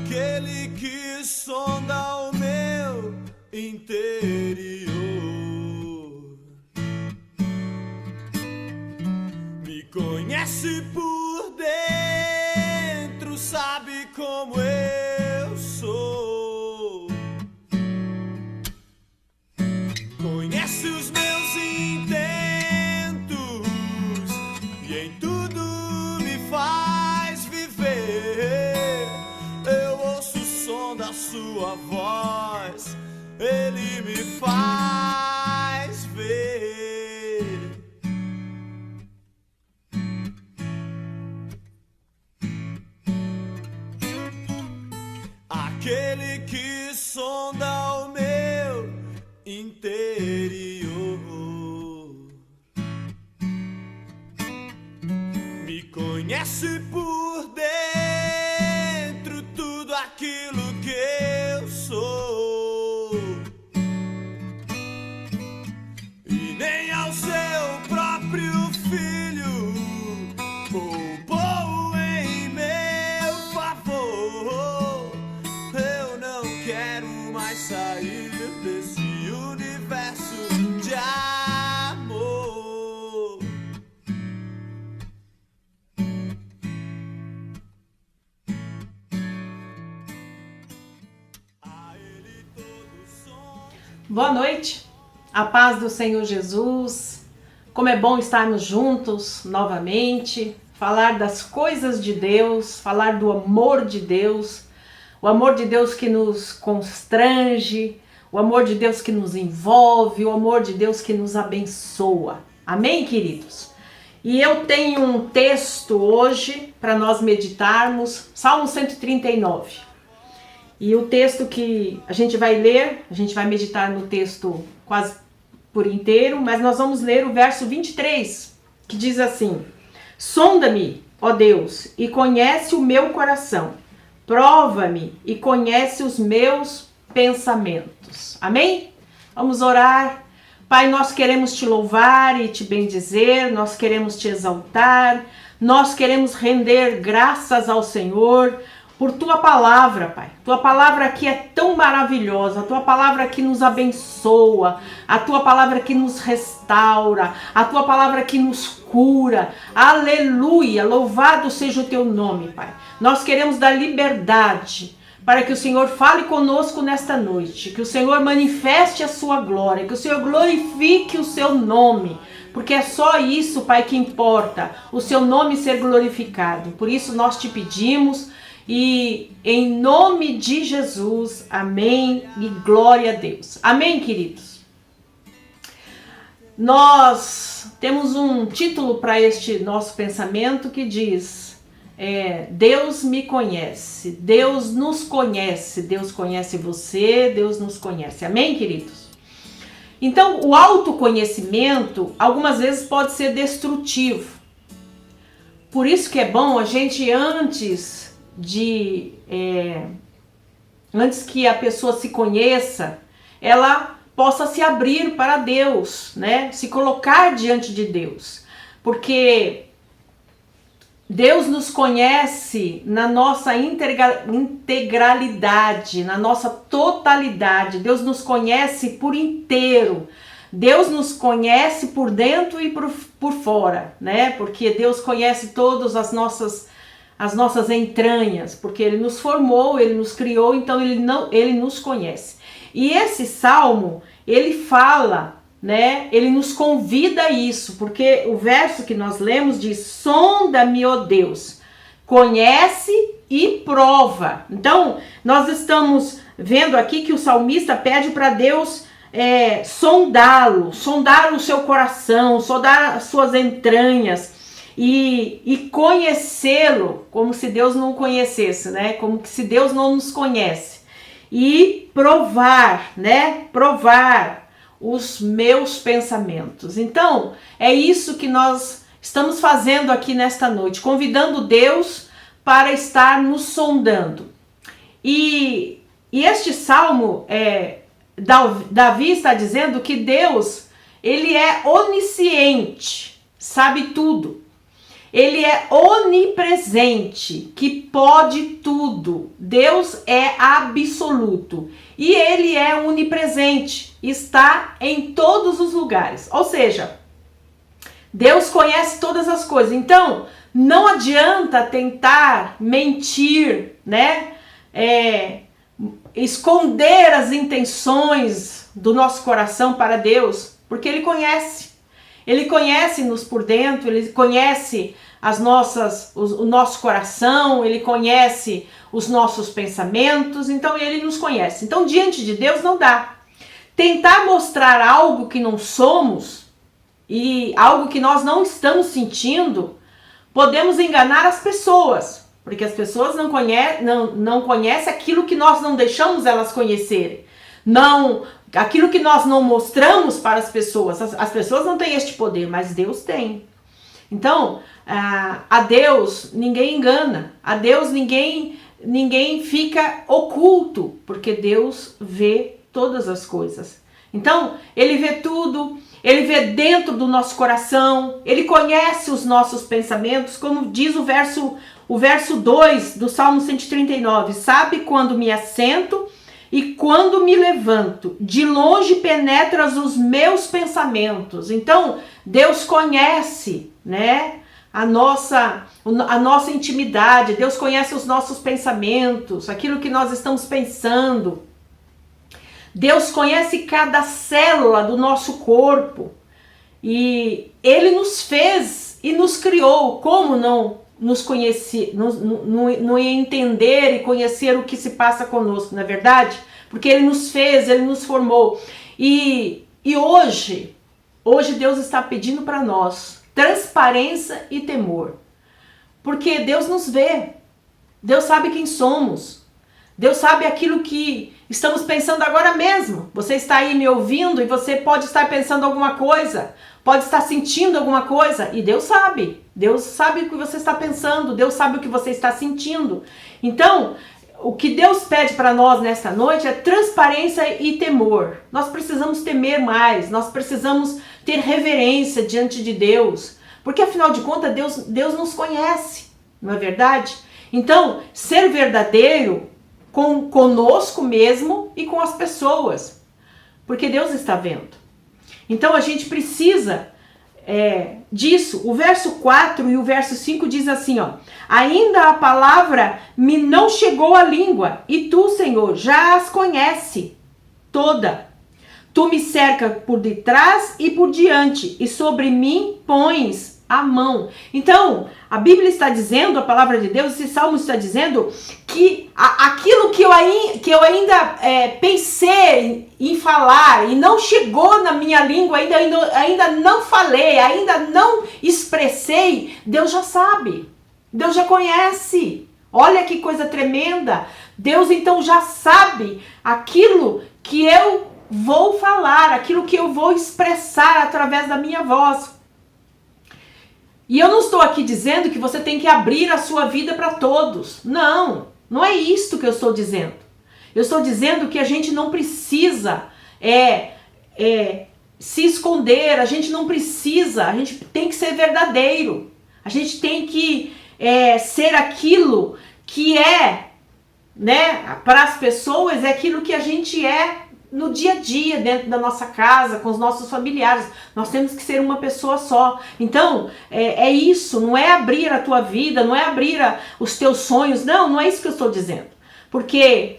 aquele que sonda o meu interior, me conhece por dentro, sabe como eu sou, conhece os meus intentos e em tudo me faz viver. Eu ouço o som da sua voz, ele me faz ver. Aquele que sonda o meu interior, me conhece por dentro, tudo aquilo que eu sou, e nem ao seu próprio filho poupou em meu favor. Eu não quero mais sair desse universo de amor. Boa noite, a paz do Senhor Jesus. Como é bom estarmos juntos novamente, falar das coisas de Deus, falar do amor de Deus, o amor de Deus que nos constrange, o amor de Deus que nos envolve, o amor de Deus que nos abençoa. Amém, queridos? E eu tenho um texto hoje para nós meditarmos, Salmo 139. E o texto que a gente vai ler, a gente vai meditar no texto quase por inteiro, mas nós vamos ler o verso 23, que diz assim: sonda-me, ó Deus, e conhece o meu coração, prova-me e conhece os meus pensamentos. Amém? Vamos orar. Pai, nós queremos te louvar e te bendizer, nós queremos te exaltar, nós queremos render graças ao Senhor por tua palavra, Pai. Tua palavra que é tão maravilhosa, a tua palavra que nos abençoa, a tua palavra que nos restaura, a tua palavra que nos cura. Aleluia! Louvado seja o teu nome, Pai. Nós queremos dar liberdade para que o Senhor fale conosco nesta noite, que o Senhor manifeste a sua glória, que o Senhor glorifique o seu nome, porque é só isso, Pai, que importa, o seu nome ser glorificado. Por isso nós te pedimos, e em nome de Jesus, amém e glória a Deus. Amém, queridos? Nós temos um título para este nosso pensamento que diz: Deus me conhece, Deus nos conhece, Deus conhece você, Deus nos conhece. Amém, queridos? Então, o autoconhecimento algumas vezes pode ser destrutivo. Por isso que é bom a gente antes que a pessoa se conheça, ela possa se abrir para Deus, né? Se colocar diante de Deus, porque Deus nos conhece na nossa integralidade, na nossa totalidade. Deus nos conhece por inteiro. Deus nos conhece por dentro e por fora, né? Porque Deus conhece todas as nossas entranhas, porque Ele nos formou, Ele nos criou, então Ele nos conhece. E esse salmo, ele fala, né? Ele nos convida a isso, porque o verso que nós lemos diz: sonda-me, ó Deus, conhece e prova. Então, nós estamos vendo aqui que o salmista pede para Deus sondá-lo, sondar o seu coração, sondar as suas entranhas, e conhecê-lo como se Deus não o conhecesse, né? Como se Deus não nos conhece. E provar, né? Provar os meus pensamentos. Então, é isso que nós estamos fazendo aqui nesta noite, convidando Deus para estar nos sondando. E este salmo, Davi está dizendo que Deus, ele é onisciente, sabe tudo. Ele é onipresente, que pode tudo. Deus é absoluto. E ele é onipresente, está em todos os lugares. Ou seja, Deus conhece todas as coisas. Então, não adianta tentar mentir, né? Esconder as intenções do nosso coração para Deus, porque Ele conhece. Ele conhece-nos por dentro, Ele conhece o nosso coração, Ele conhece os nossos pensamentos, então Ele nos conhece. Então, diante de Deus não dá. Tentar mostrar algo que não somos e algo que nós não estamos sentindo, podemos enganar as pessoas, porque as pessoas não conhecem aquilo que nós não deixamos elas conhecerem. Aquilo que nós não mostramos para as pessoas. As pessoas não têm este poder, mas Deus tem. Então, a Deus ninguém engana. A Deus ninguém fica oculto, porque Deus vê todas as coisas. Então, Ele vê tudo, Ele vê dentro do nosso coração, Ele conhece os nossos pensamentos, como diz o verso 2 do Salmo 139. Sabe quando me assento e quando me levanto, de longe penetras os meus pensamentos. Então, Deus conhece, né, a nossa intimidade, Deus conhece os nossos pensamentos, aquilo que nós estamos pensando. Deus conhece cada célula do nosso corpo. E Ele nos fez e nos criou. Como não nos conhecer, não entender e conhecer o que se passa conosco, não é verdade? Porque Ele nos fez, Ele nos formou. E hoje Deus está pedindo para nós transparência e temor. Porque Deus nos vê, Deus sabe quem somos, Deus sabe aquilo que estamos pensando agora mesmo. Você está aí me ouvindo e você pode estar pensando alguma coisa, pode estar sentindo alguma coisa, e Deus sabe. Deus sabe o que você está pensando, Deus sabe o que você está sentindo. Então, o que Deus pede para nós nesta noite é transparência e temor. Nós precisamos temer mais, nós precisamos ter reverência diante de Deus, porque afinal de contas Deus nos conhece, não é verdade? Então, ser verdadeiro conosco mesmo e com as pessoas, porque Deus está vendo. Então a gente precisa disso. O verso 4 e o verso 5 diz assim, ó: ainda a palavra me não chegou à língua, e tu, Senhor, já as conhece toda. Tu me cerca por detrás e por diante, e sobre mim pões a mão. Então, a Bíblia está dizendo, a palavra de Deus, esse salmo está dizendo que aquilo que eu ainda pensei em falar e não chegou na minha língua, ainda não falei, ainda não expressei, Deus já sabe, Deus já conhece. Olha que coisa tremenda. Deus então já sabe aquilo que eu vou falar, aquilo que eu vou expressar através da minha voz. E eu não estou aqui dizendo que você tem que abrir a sua vida para todos. Não, não é isto que eu estou dizendo. Eu estou dizendo que a gente não precisa se esconder, a gente não precisa, a gente tem que ser verdadeiro. A gente tem que ser aquilo que né, para as pessoas, é aquilo que a gente é no dia a dia, dentro da nossa casa, com os nossos familiares. Nós temos que ser uma pessoa só. Então, é isso, não é abrir a tua vida, não é abrir os teus sonhos, não é isso que eu estou dizendo. Porque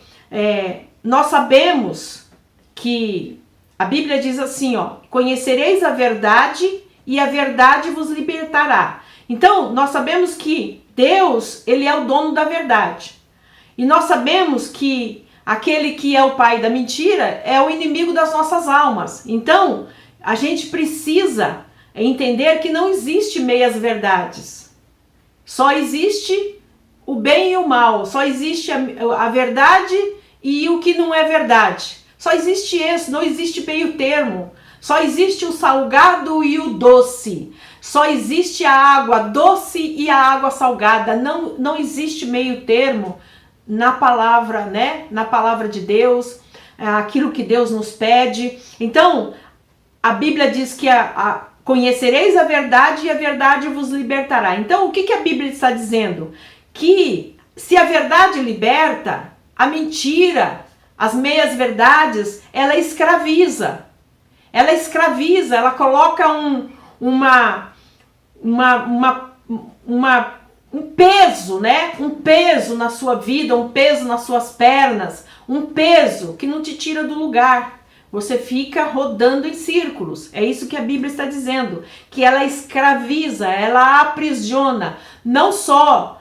nós sabemos que a Bíblia diz assim, ó: conhecereis a verdade e a verdade vos libertará. Então, nós sabemos que Deus, Ele é o dono da verdade. E nós sabemos que aquele que é o pai da mentira é o inimigo das nossas almas. Então, a gente precisa entender que não existe meias verdades. Só existe o bem e o mal. Só existe a verdade e o que não é verdade. Só existe isso, não existe meio termo. Só existe o salgado e o doce. Só existe a água doce e a água salgada. Não existe meio termo na palavra, né? Na palavra de Deus, aquilo que Deus nos pede. Então, a Bíblia diz que Conhecereis a verdade e a verdade vos libertará. Então, o que a Bíblia está dizendo? Que se a verdade liberta, a mentira, as meias verdades, ela escraviza. Ela escraviza, ela coloca um peso, né? Um peso na sua vida, um peso nas suas pernas, um peso que não te tira do lugar. Você fica rodando em círculos. É isso que a Bíblia está dizendo. Que ela escraviza, ela aprisiona. Não só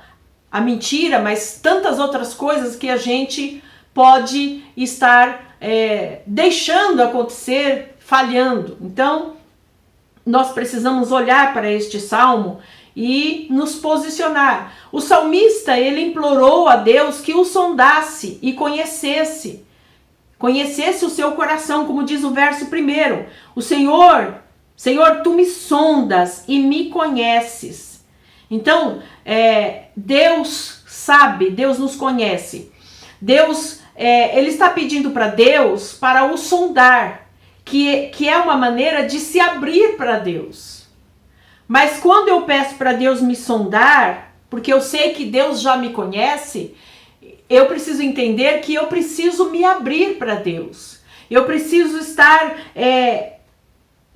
a mentira, mas tantas outras coisas que a gente pode estar deixando acontecer, falhando. Então, nós precisamos olhar para este salmo e nos posicionar. O salmista, ele implorou a Deus que o sondasse e conhecesse o seu coração, como diz o verso 1. O Senhor, tu me sondas e me conheces. Então, Deus sabe, Deus nos conhece. Deus, ele está pedindo para Deus para o sondar, que é uma maneira de se abrir para Deus. Mas quando eu peço para Deus me sondar, porque eu sei que Deus já me conhece, eu preciso entender que eu preciso me abrir para Deus. Eu preciso estar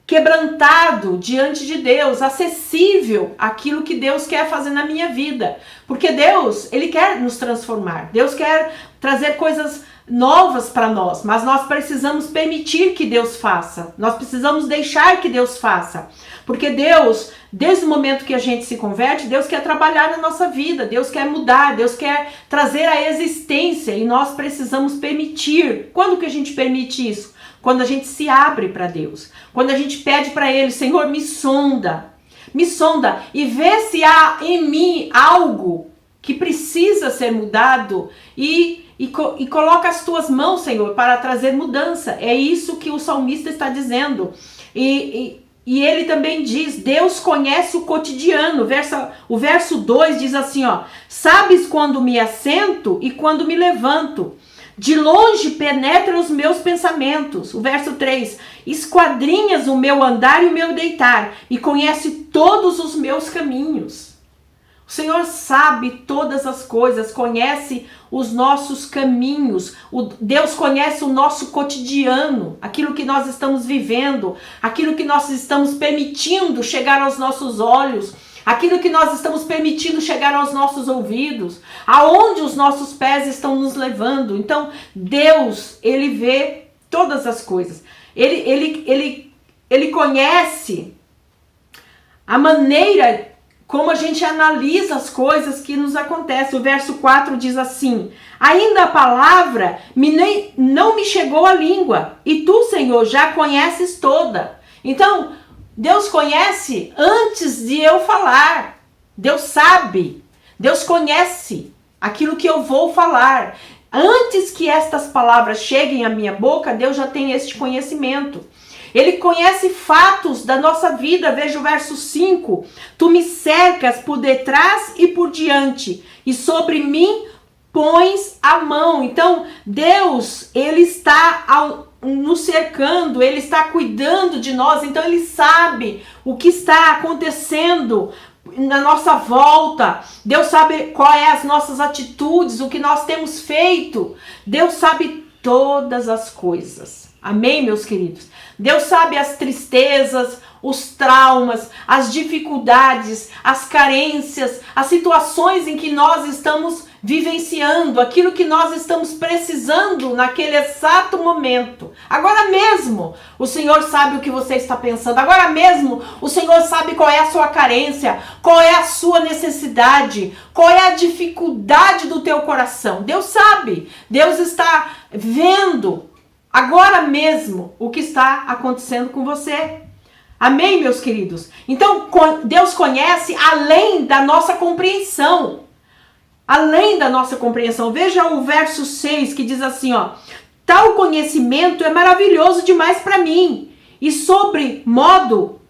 quebrantado diante de Deus, acessível àquilo que Deus quer fazer na minha vida. Porque Deus, ele quer nos transformar. Deus quer trazer coisas novas para nós, mas nós precisamos permitir que Deus faça. Nós precisamos deixar que Deus faça. Porque Deus, desde o momento que a gente se converte, Deus quer trabalhar na nossa vida, Deus quer mudar, Deus quer trazer a existência e nós precisamos permitir. Quando que a gente permite isso? Quando a gente se abre para Deus. Quando a gente pede para Ele, Senhor, me sonda e vê se há em mim algo que precisa ser mudado e coloca as tuas mãos, Senhor, para trazer mudança. É isso que o salmista está dizendo. E ele também diz, Deus conhece o cotidiano. O verso 2 diz assim, ó: sabes quando me assento e quando me levanto. De longe penetra os meus pensamentos. O verso 3, esquadrinhas o meu andar e o meu deitar, e conhece todos os meus caminhos. O Senhor sabe todas as coisas, conhece os nossos caminhos. Deus conhece o nosso cotidiano, aquilo que nós estamos vivendo, aquilo que nós estamos permitindo chegar aos nossos olhos, aquilo que nós estamos permitindo chegar aos nossos ouvidos, aonde os nossos pés estão nos levando. Então, Deus, ele vê todas as coisas. Ele conhece a maneira como a gente analisa as coisas que nos acontecem. O verso 4 diz assim: ainda a palavra não me chegou à língua, e tu, Senhor, já conheces toda. Então, Deus conhece antes de eu falar. Deus sabe. Deus conhece aquilo que eu vou falar. Antes que estas palavras cheguem à minha boca, Deus já tem este conhecimento. Ele conhece fatos da nossa vida. Veja o verso 5. Tu me cercas por detrás e por diante, e sobre mim pões a mão. Então, Deus, ele está nos cercando, ele está cuidando de nós, então ele sabe o que está acontecendo na nossa volta. Deus sabe qual é as nossas atitudes, o que nós temos feito. Deus sabe todas as coisas. Amém, meus queridos? Deus sabe as tristezas, os traumas, as dificuldades, as carências, as situações em que nós estamos vivenciando, aquilo que nós estamos precisando naquele exato momento. Agora mesmo, o Senhor sabe o que você está pensando. Agora mesmo, o Senhor sabe qual é a sua carência, qual é a sua necessidade, qual é a dificuldade do teu coração. Deus sabe. Deus está vendo agora mesmo o que está acontecendo com você. Amém, meus queridos? Então, Deus conhece além da nossa compreensão. Além da nossa compreensão. Veja o verso 6 que diz assim, ó: tal conhecimento é maravilhoso demais para mim, e sobre modo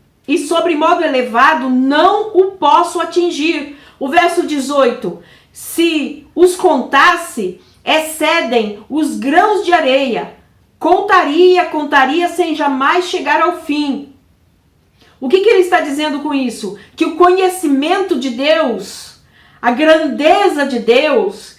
elevado não o posso atingir. O verso 18: se os contasse, excedem os grãos de areia. Contaria sem jamais chegar ao fim. O que ele está dizendo com isso? Que o conhecimento de Deus, a grandeza de Deus,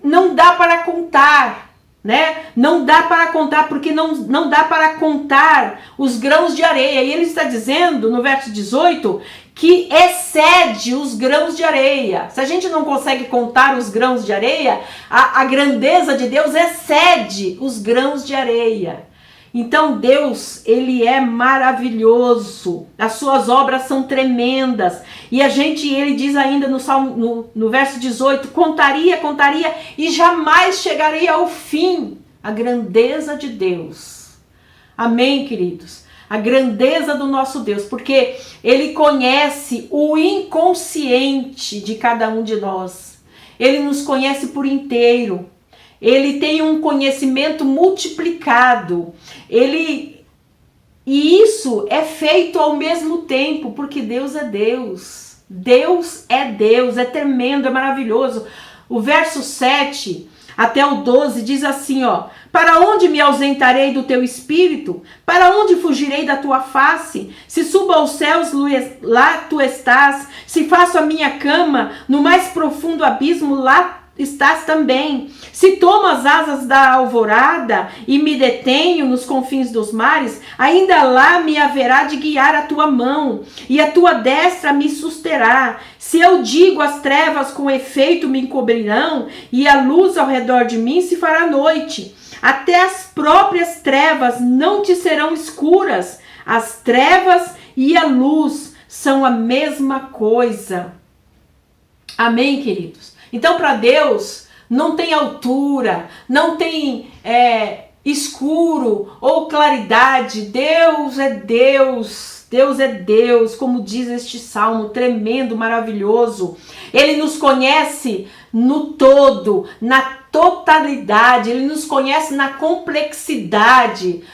não dá para contar, né? Não dá para contar, porque não dá para contar os grãos de areia. E ele está dizendo, no verso 18, que excede os grãos de areia. Se a gente não consegue contar os grãos de areia, a grandeza de Deus excede os grãos de areia. Então Deus, ele é maravilhoso, as suas obras são tremendas, e ele diz ainda no verso 18, contaria e jamais chegaria ao fim a grandeza de Deus. Amém, queridos? A grandeza do nosso Deus, porque ele conhece o inconsciente de cada um de nós, ele nos conhece por inteiro. Ele tem um conhecimento multiplicado. E isso é feito ao mesmo tempo, porque Deus é Deus. Deus, é tremendo, é maravilhoso. O verso 7 até o 12 diz assim, ó: para onde me ausentarei do teu espírito? Para onde fugirei da tua face? Se subo aos céus, lá tu estás. Se faço a minha cama no mais profundo abismo, lá estás também. Se tomo as asas da alvorada e me detenho nos confins dos mares, ainda lá me haverá de guiar a tua mão, e a tua destra me susterá. Se eu digo as trevas com efeito me encobrirão, e a luz ao redor de mim se fará noite. Até as próprias trevas não te serão escuras. As trevas e a luz são a mesma coisa. Amém, queridos? Então, para Deus, não tem altura, não tem escuro ou claridade. Deus é Deus. Deus é Deus, como diz este salmo tremendo, maravilhoso. Ele nos conhece no todo, na totalidade. Ele nos conhece na complexidade.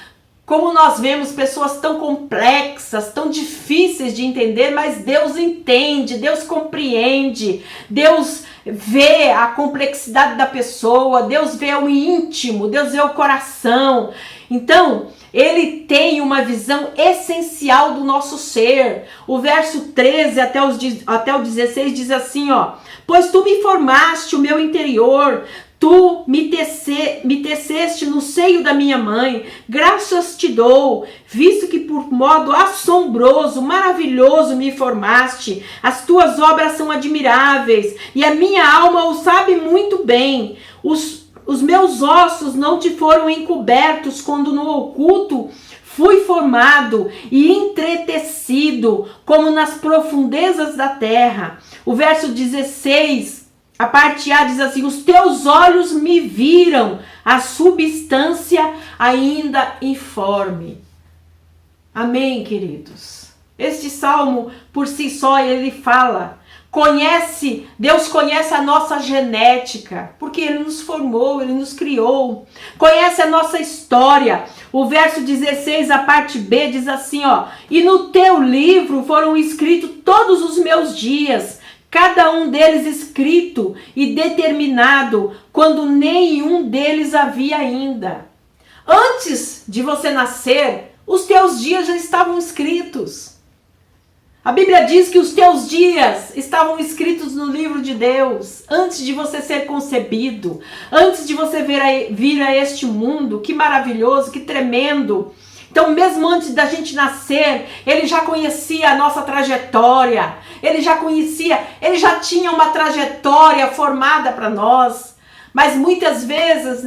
Como nós vemos pessoas tão complexas, tão difíceis de entender, mas Deus entende, Deus compreende, Deus vê a complexidade da pessoa, Deus vê o íntimo, Deus vê o coração. Então, ele tem uma visão essencial do nosso ser. O verso 13 até o 16 diz assim, ó: pois tu me formaste o meu interior, tu me teceste no seio da minha mãe, graças te dou, visto que por modo assombroso, maravilhoso me formaste. As tuas obras são admiráveis, e a minha alma o sabe muito bem. Os meus ossos não te foram encobertos quando no oculto fui formado e entretecido, como nas profundezas da terra. O verso 16, a parte A diz assim: os teus olhos me viram, a substância ainda informe. Amém, queridos? Este salmo, por si só, ele fala, Deus conhece a nossa genética, porque Ele nos formou, Ele nos criou, conhece a nossa história. O verso 16, a parte B, diz assim, ó: e no teu livro foram escritos todos os meus dias, cada um deles escrito e determinado, quando nenhum deles havia ainda. Antes de você nascer, os teus dias já estavam escritos. A Bíblia diz que os teus dias estavam escritos no livro de Deus, antes de você ser concebido, antes de você vir a este mundo. Que maravilhoso, que tremendo. Então, mesmo antes da gente nascer, Ele já conhecia a nossa trajetória, Ele já tinha uma trajetória formada para nós. Mas muitas vezes,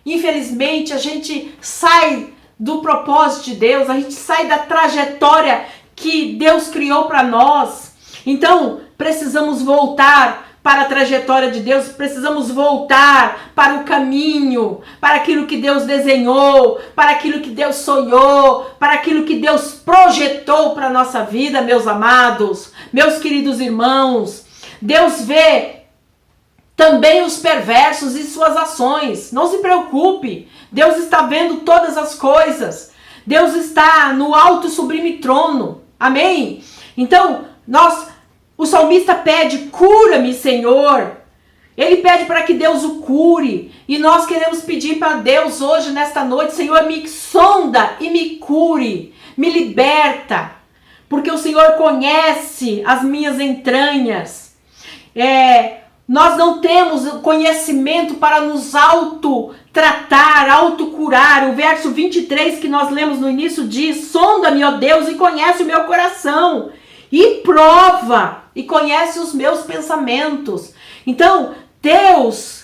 infelizmente, a gente sai do propósito de Deus, a gente sai da trajetória que Deus criou para nós. Então, precisamos voltar para a trajetória de Deus, precisamos voltar para o caminho, para aquilo que Deus desenhou, para aquilo que Deus sonhou, para aquilo que Deus projetou para a nossa vida, meus amados, meus queridos irmãos. Deus vê também os perversos e suas ações. Não se preocupe, Deus está vendo todas as coisas. Deus está no alto e sublime trono. Amém? Então, o salmista pede: cura-me, Senhor. Ele pede para que Deus o cure. E nós queremos pedir para Deus hoje, nesta noite, Senhor, me sonda e me cure. Me liberta. Porque o Senhor conhece as minhas entranhas. Nós não temos conhecimento para nos autotratar, autocurar. O verso 23 que nós lemos no início diz: sonda-me, ó Deus, e conhece o meu coração. E prova, e conhece os meus pensamentos. Então,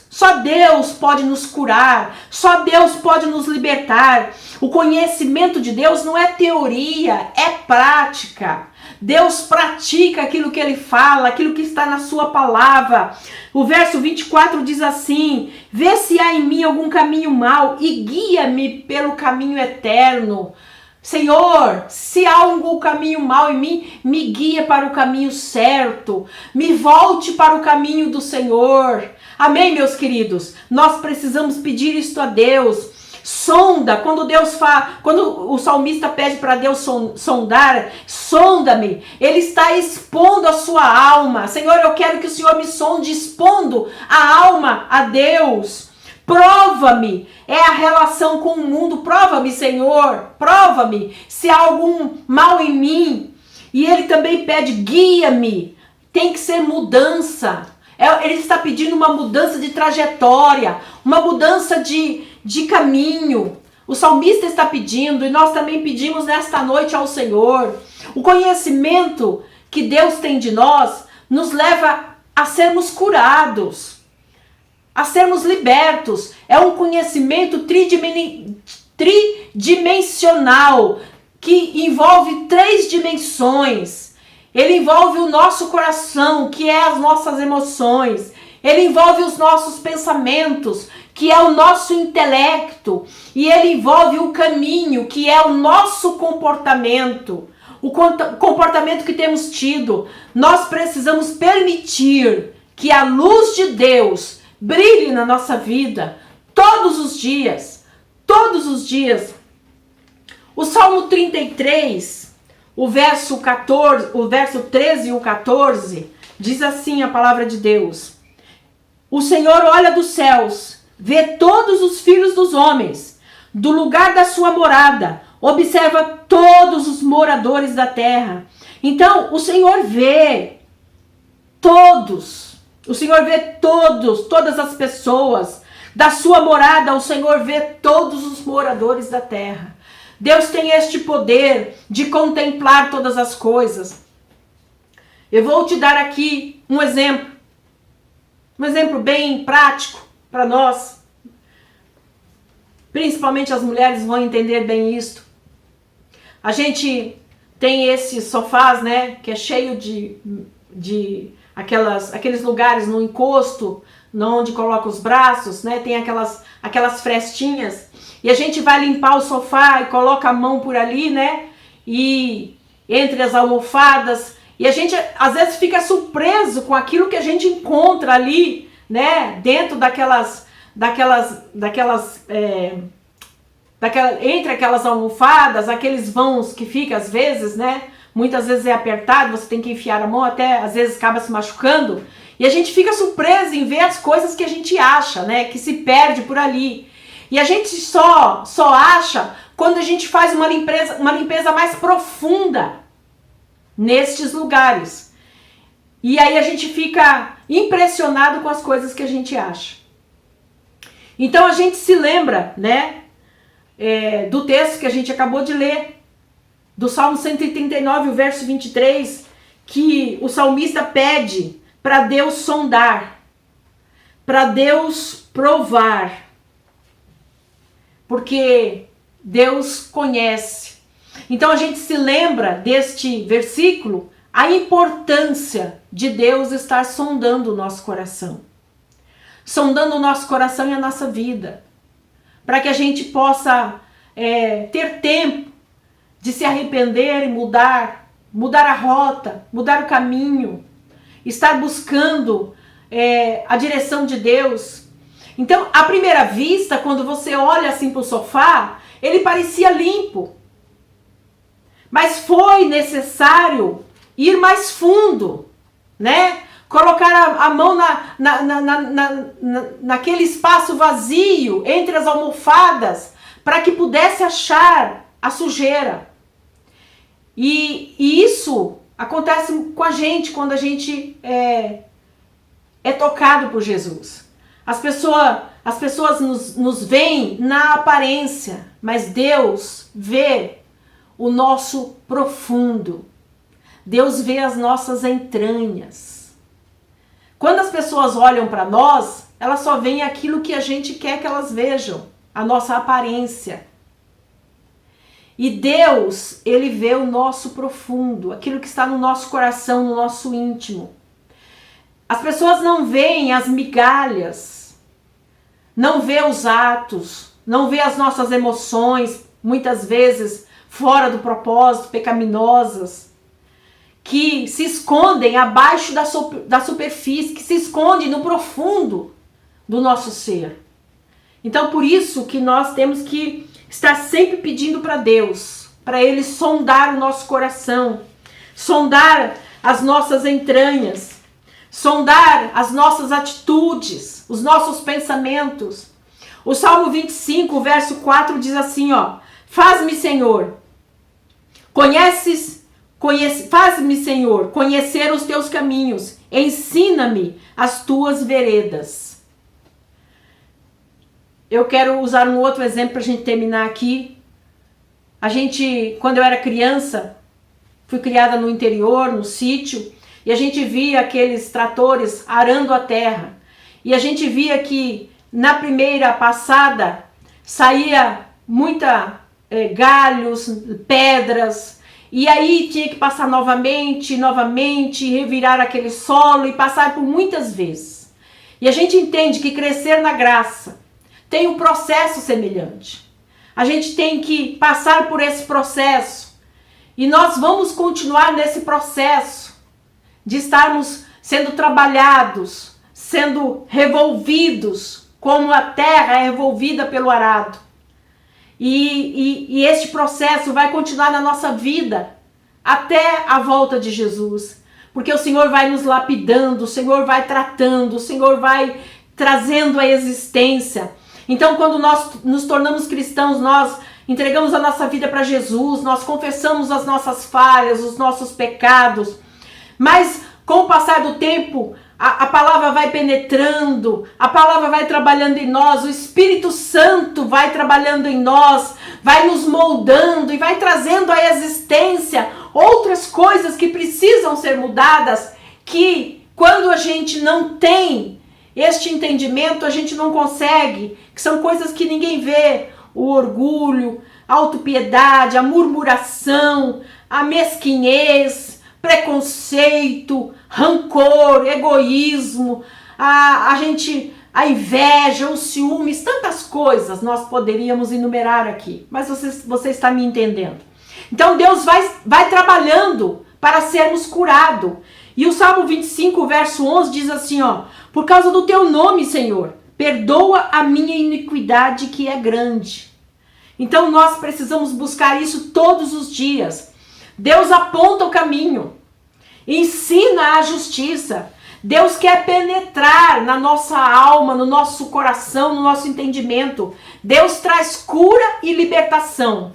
só Deus pode nos curar, só Deus pode nos libertar. O conhecimento de Deus não é teoria, é prática. Deus pratica aquilo que Ele fala, aquilo que está na sua palavra. O verso 24 diz assim: vê se há em mim algum caminho mau e guia-me pelo caminho eterno. Senhor, se há algum caminho mau em mim, me guia para o caminho certo. Me volte para o caminho do Senhor. Amém, meus queridos? Nós precisamos pedir isto a Deus. Sonda, quando o salmista pede para Deus sondar, sonda-me. Ele está expondo a sua alma. Senhor, eu quero que o Senhor me sonde, expondo a alma a Deus. Prova-me, é a relação com o mundo. Prova-me, Senhor, prova-me se há algum mal em mim. E ele também pede, guia-me. Tem que ser mudança. Ele está pedindo uma mudança de trajetória, uma mudança de caminho. O salmista está pedindo, e nós também pedimos nesta noite ao Senhor. O conhecimento que Deus tem de nós nos leva a sermos curados, a sermos libertos. É um conhecimento tridimensional, que envolve 3 dimensões. Ele envolve o nosso coração, que é as nossas emoções. Ele envolve os nossos pensamentos, que é o nosso intelecto. E ele envolve o caminho, que é o nosso comportamento. O comportamento que temos tido. Nós precisamos permitir que a luz de Deus brilhe na nossa vida todos os dias. Todos os dias. O Salmo 33, o verso 13 e o 14, diz assim a palavra de Deus: o Senhor olha dos céus, vê todos os filhos dos homens, do lugar da sua morada, observa todos os moradores da terra. Então, o Senhor vê todos. O Senhor vê todas as pessoas. Da sua morada, o Senhor vê todos os moradores da terra. Deus tem este poder de contemplar todas as coisas. Eu vou te dar aqui um exemplo. Um exemplo bem prático para nós. Principalmente as mulheres vão entender bem isto. A gente tem esses sofás, né, que é cheio de aqueles lugares no encosto, onde coloca os braços, né, tem aquelas frestinhas, e a gente vai limpar o sofá e coloca a mão por ali, né, e entre as almofadas, e a gente às vezes fica surpreso com aquilo que a gente encontra ali, né, dentro entre aquelas almofadas, aqueles vãos que fica às vezes, né, muitas vezes é apertado, você tem que enfiar a mão, até às vezes acaba se machucando. E a gente fica surpreso em ver as coisas que a gente acha, né? Que se perde por ali. E a gente só acha quando a gente faz uma limpeza mais profunda nestes lugares. E aí a gente fica impressionado com as coisas que a gente acha. Então a gente se lembra, né? Do texto que a gente acabou de ler. Do Salmo 139, o verso 23, que o salmista pede para Deus sondar, para Deus provar, porque Deus conhece. Então a gente se lembra deste versículo, a importância de Deus estar sondando o nosso coração. Sondando o nosso coração e a nossa vida, para que a gente possa ter tempo de se arrepender e mudar a rota, mudar o caminho, estar buscando a direção de Deus. Então, à primeira vista, quando você olha assim para o sofá, ele parecia limpo. Mas foi necessário ir mais fundo, né? colocar a mão naquele espaço vazio entre as almofadas para que pudesse achar a sujeira. E isso acontece com a gente quando a gente é tocado por Jesus. As pessoas nos veem na aparência, mas Deus vê o nosso profundo. Deus vê as nossas entranhas. Quando as pessoas olham para nós, elas só veem aquilo que a gente quer que elas vejam, a nossa aparência. E Deus, Ele vê o nosso profundo, aquilo que está no nosso coração, no nosso íntimo. As pessoas não veem as migalhas, não vê os atos, não vê as nossas emoções, muitas vezes fora do propósito, pecaminosas, que se escondem abaixo da superfície, que se escondem no profundo do nosso ser. Então, por isso que nós temos que estar sempre pedindo para Deus, para Ele sondar o nosso coração, sondar as nossas entranhas, sondar as nossas atitudes, os nossos pensamentos. O Salmo 25, verso 4 diz assim, faz-me, Senhor, faz-me, Senhor, conhecer os teus caminhos, ensina-me as tuas veredas. Eu quero usar um outro exemplo para a gente terminar aqui. Quando eu era criança, fui criada no interior, no sítio, e a gente via aqueles tratores arando a terra. E a gente via que na primeira passada saía muita galhos, pedras, e aí tinha que passar novamente, revirar aquele solo e passar por muitas vezes. E a gente entende que crescer na graça tem um processo semelhante. A gente tem que passar por esse processo e nós vamos continuar nesse processo de estarmos sendo trabalhados, sendo revolvidos, como a terra é revolvida pelo arado. E este processo vai continuar na nossa vida até a volta de Jesus. Porque o Senhor vai nos lapidando, o Senhor vai tratando, o Senhor vai trazendo a existência. Então, quando nós nos tornamos cristãos, nós entregamos a nossa vida para Jesus, nós confessamos as nossas falhas, os nossos pecados. Mas com o passar do tempo, a palavra vai penetrando, a palavra vai trabalhando em nós, o Espírito Santo vai trabalhando em nós, vai nos moldando e vai trazendo à existência outras coisas que precisam ser mudadas, que quando a gente não tem este entendimento, a gente não consegue, que são coisas que ninguém vê, o orgulho, a autopiedade, a murmuração, a mesquinhez, preconceito, rancor, egoísmo, a inveja, os ciúmes, tantas coisas nós poderíamos enumerar aqui, mas você está me entendendo. Então Deus vai trabalhando para sermos curados. E o Salmo 25, verso 11 diz assim, por causa do teu nome, Senhor, perdoa a minha iniquidade que é grande. Então nós precisamos buscar isso todos os dias. Deus aponta o caminho, ensina a justiça. Deus quer penetrar na nossa alma, no nosso coração, no nosso entendimento. Deus traz cura e libertação.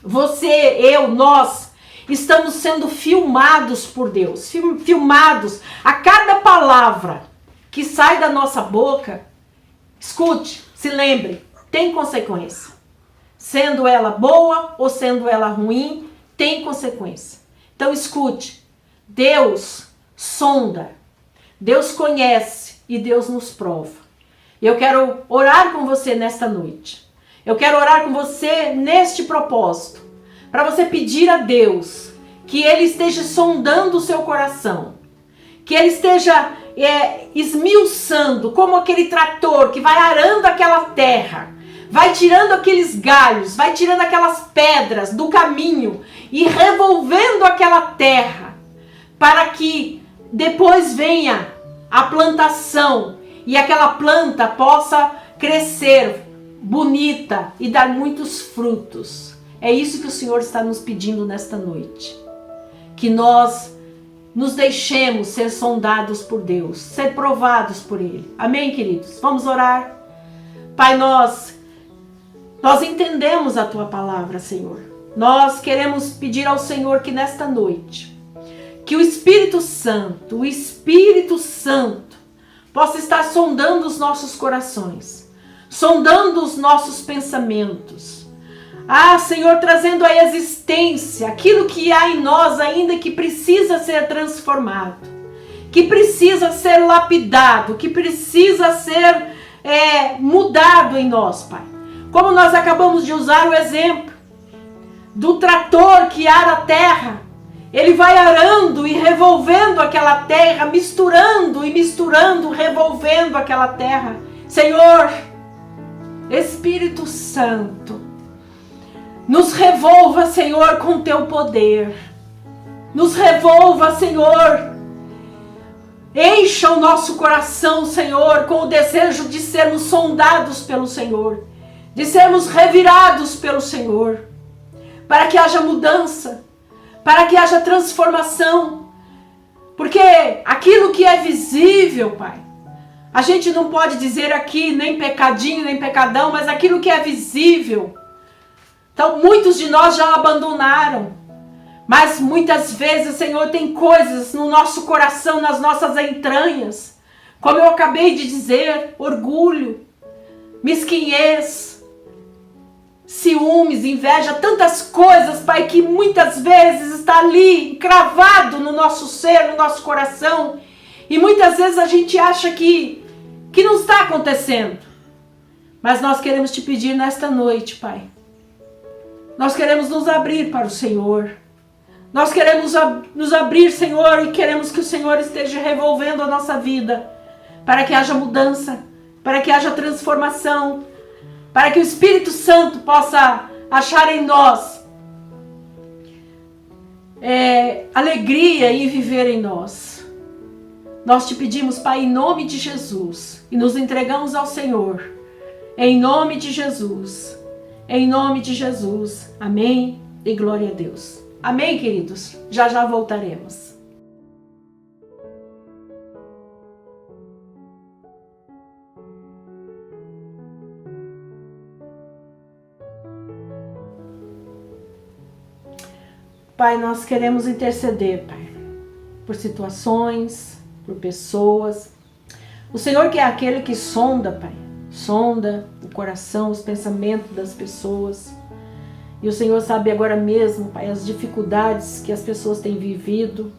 Você, eu, nós estamos sendo filmados por Deus, filmados. A cada palavra que sai da nossa boca, escute, se lembre, tem consequência. Sendo ela boa ou sendo ela ruim, tem consequência. Então escute, Deus sonda, Deus conhece e Deus nos prova. Eu quero orar com você nesta noite. Eu quero orar com você neste propósito, para você pedir a Deus que Ele esteja sondando o seu coração, que Ele esteja esmiuçando, como aquele trator que vai arando aquela terra, vai tirando aqueles galhos, vai tirando aquelas pedras do caminho e revolvendo aquela terra, para que depois venha a plantação e aquela planta possa crescer bonita e dar muitos frutos. É isso que o Senhor está nos pedindo nesta noite. Que nós nos deixemos ser sondados por Deus, ser provados por Ele. Amém, queridos? Vamos orar. Pai, nós entendemos a Tua palavra, Senhor. Nós queremos pedir ao Senhor que nesta noite, que o Espírito Santo, possa estar sondando os nossos corações, sondando os nossos pensamentos. Senhor, trazendo à existência aquilo que há em nós ainda que precisa ser transformado, que precisa ser lapidado, que precisa ser mudado em nós, Pai. Como nós acabamos de usar o exemplo do trator que ara a terra, ele vai arando e revolvendo aquela terra, misturando, revolvendo aquela terra. Senhor, Espírito Santo, nos revolva, Senhor, com Teu poder. Nos revolva, Senhor. Encha o nosso coração, Senhor, com o desejo de sermos sondados pelo Senhor, de sermos revirados pelo Senhor, para que haja mudança, para que haja transformação. Porque aquilo que é visível, Pai, a gente não pode dizer aqui nem pecadinho, nem pecadão, mas aquilo que é visível. Então, muitos de nós já abandonaram. Mas muitas vezes, Senhor, tem coisas no nosso coração, nas nossas entranhas. Como eu acabei de dizer, orgulho, mesquinhez, ciúmes, inveja, tantas coisas, Pai, que muitas vezes está ali, cravado no nosso ser, no nosso coração. E muitas vezes a gente acha que não está acontecendo. Mas nós queremos Te pedir nesta noite, Pai. Nós queremos nos abrir para o Senhor. Nós queremos nos abrir, Senhor, e queremos que o Senhor esteja revolvendo a nossa vida, para que haja mudança, para que haja transformação, para que o Espírito Santo possa achar em nós alegria em viver em nós. Nós Te pedimos, Pai, em nome de Jesus, e nos entregamos ao Senhor, em nome de Jesus, em nome de Jesus. Amém e glória a Deus. Amém, queridos? Já já voltaremos. Pai, nós queremos interceder, Pai, por situações, por pessoas. O Senhor que é aquele que sonda, Pai, sonda o coração, os pensamentos das pessoas. E o Senhor sabe agora mesmo, Pai, as dificuldades que as pessoas têm vivido,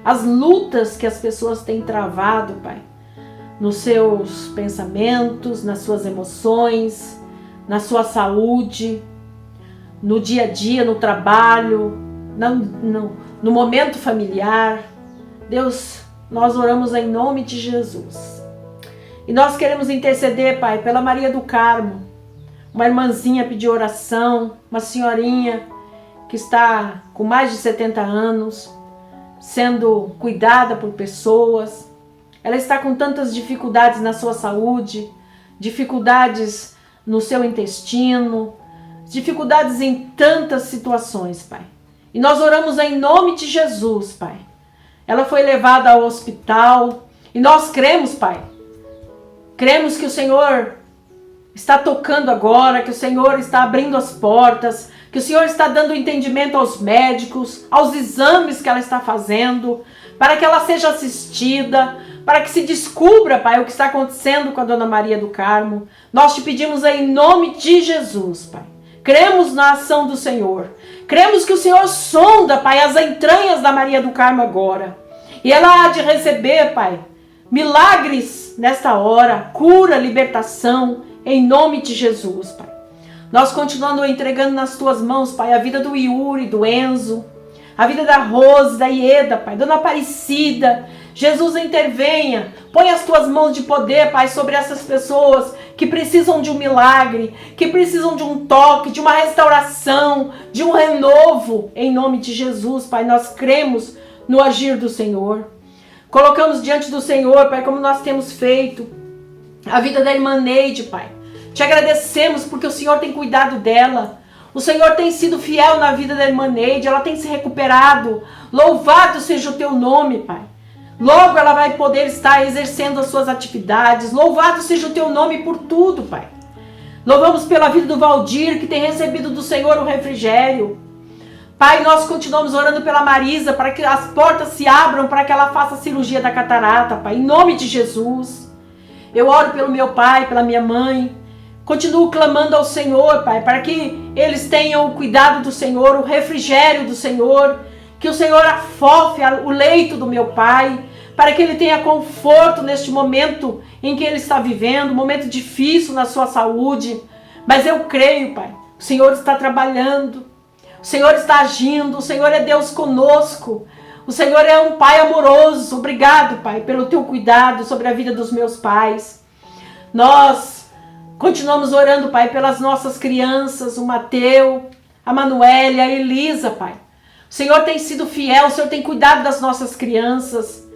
as lutas que as pessoas têm travado, Pai, nos seus pensamentos, nas suas emoções, na sua saúde, no dia a dia, no trabalho, no momento familiar. Deus, nós oramos em nome de Jesus. E nós queremos interceder, Pai, pela Maria do Carmo. Uma irmãzinha pediu oração, uma senhorinha que está com mais de 70 anos, sendo cuidada por pessoas. Ela está com tantas dificuldades na sua saúde, dificuldades no seu intestino, dificuldades em tantas situações, Pai. E nós oramos em nome de Jesus, Pai. Ela foi levada ao hospital e nós cremos, Pai. Cremos que o Senhor está tocando agora, que o Senhor está abrindo as portas, que o Senhor está dando entendimento aos médicos, aos exames que ela está fazendo, para que ela seja assistida, para que se descubra, Pai, o que está acontecendo com a Dona Maria do Carmo. Nós Te pedimos em nome de Jesus, Pai. Cremos na ação do Senhor. Cremos que o Senhor sonda, Pai, as entranhas da Maria do Carmo agora. E ela há de receber, Pai, milagres nesta hora, cura, libertação, em nome de Jesus, Pai. Nós continuamos entregando nas Tuas mãos, Pai, a vida do Yuri, do Enzo, a vida da Rose, da Ieda, Pai, Dona Aparecida. Jesus, intervenha, põe as Tuas mãos de poder, Pai, sobre essas pessoas que precisam de um milagre, que precisam de um toque, de uma restauração, de um renovo, em nome de Jesus, Pai. Nós cremos no agir do Senhor. Colocamos diante do Senhor, Pai, como nós temos feito, a vida da irmã Neide, Pai. Te agradecemos porque o Senhor tem cuidado dela. O Senhor tem sido fiel na vida da irmã Neide, ela tem se recuperado. Louvado seja o teu nome, Pai. Logo ela vai poder estar exercendo as suas atividades. Louvado seja o teu nome por tudo, Pai. Louvamos pela vida do Valdir, que tem recebido do Senhor o refrigério. Pai, nós continuamos orando pela Marisa, para que as portas se abram, para que ela faça a cirurgia da catarata, Pai, em nome de Jesus. Eu oro pelo meu pai, pela minha mãe. Continuo clamando ao Senhor, Pai, para que eles tenham o cuidado do Senhor, o refrigério do Senhor, que o Senhor afofe o leito do meu pai, para que ele tenha conforto neste momento em que ele está vivendo, um momento difícil na sua saúde. Mas eu creio, Pai, o Senhor está trabalhando, o Senhor está agindo, o Senhor é Deus conosco, o Senhor é um Pai amoroso. Obrigado, Pai, pelo teu cuidado sobre a vida dos meus pais. Nós continuamos orando, Pai, pelas nossas crianças, o Mateu, a Manuela, a Elisa, Pai. O Senhor tem sido fiel, o Senhor tem cuidado das nossas crianças.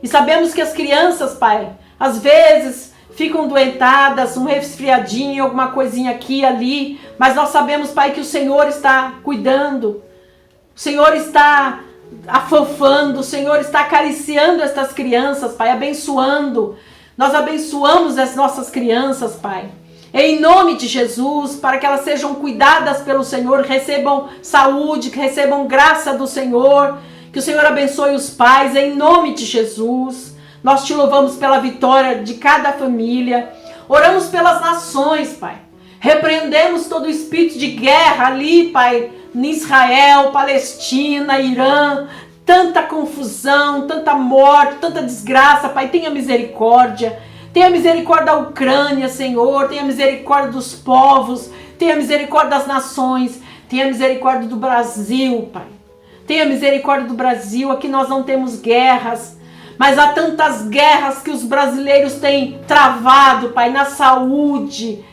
E sabemos que as crianças, Pai, às vezes ficam doentadas, um resfriadinho, alguma coisinha aqui e ali. Mas nós sabemos, Pai, que o Senhor está cuidando. O Senhor está afofando, o Senhor está acariciando estas crianças, Pai, abençoando. Nós abençoamos as nossas crianças, Pai. Em nome de Jesus, para que elas sejam cuidadas pelo Senhor, recebam saúde, que recebam graça do Senhor, que o Senhor abençoe os pais, em nome de Jesus. Nós te louvamos pela vitória de cada família. Oramos pelas nações, Pai. Repreendemos todo o espírito de guerra ali, Pai, em Israel, Palestina, Irã. Tanta confusão, tanta morte, tanta desgraça, Pai. Tenha misericórdia. Tenha misericórdia da Ucrânia, Senhor. Tenha misericórdia dos povos. Tenha misericórdia das nações. Tenha misericórdia do Brasil, Pai. Tenha misericórdia do Brasil. Aqui nós não temos guerras, mas há tantas guerras que os brasileiros têm travado, Pai, na saúde,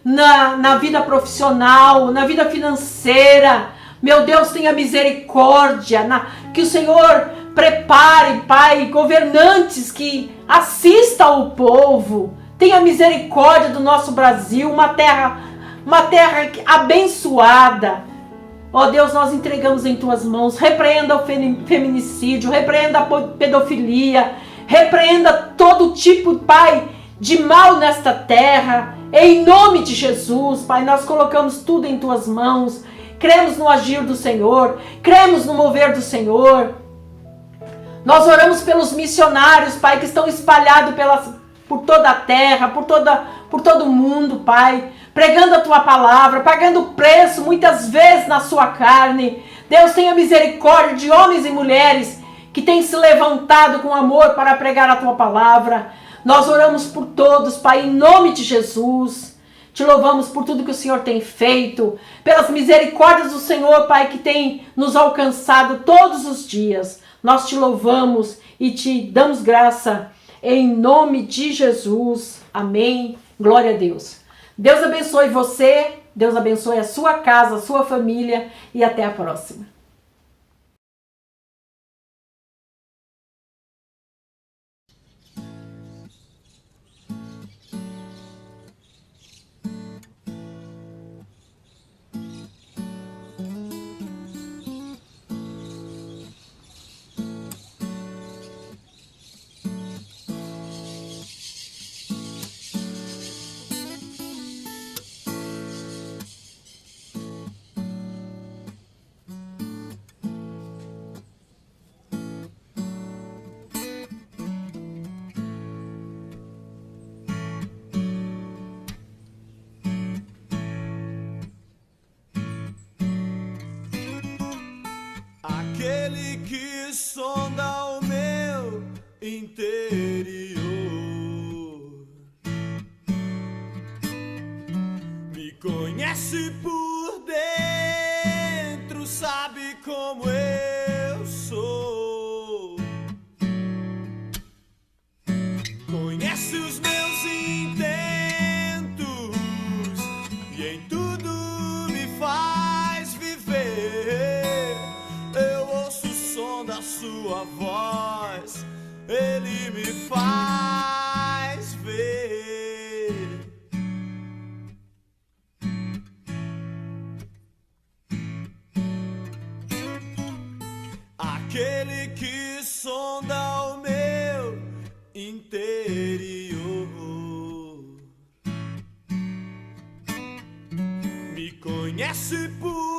na vida profissional, na vida financeira. Meu Deus, tenha misericórdia. Que o Senhor prepare, Pai, governantes que assistam o povo. Tenha misericórdia do nosso Brasil, uma terra abençoada. Ó Deus, nós entregamos em Tuas mãos. Repreenda o feminicídio, repreenda a pedofilia, repreenda todo tipo, Pai, de mal nesta terra. Em nome de Jesus, Pai, nós colocamos tudo em Tuas mãos. Cremos no agir do Senhor, cremos no mover do Senhor. Nós oramos pelos missionários, Pai, que estão espalhados por toda a terra, por todo o mundo, Pai, pregando a Tua palavra, pagando preço muitas vezes na sua carne. Deus, tenha misericórdia de homens e mulheres que têm se levantado com amor para pregar a Tua palavra. Nós oramos por todos, Pai, em nome de Jesus. Te louvamos por tudo que o Senhor tem feito, pelas misericórdias do Senhor, Pai, que tem nos alcançado todos os dias. Nós te louvamos e te damos graça em nome de Jesus. Amém. Glória a Deus. Deus abençoe você, Deus abençoe a sua casa, a sua família e até a próxima. Aquele que sonda o meu interior me conhece por dentro, sabe como eu sou, conhece os meus intentos e em tudo me faz viver. Eu ouço o som da sua voz, ele me faz ver. aquele que sonda o meu interior. Me conhece por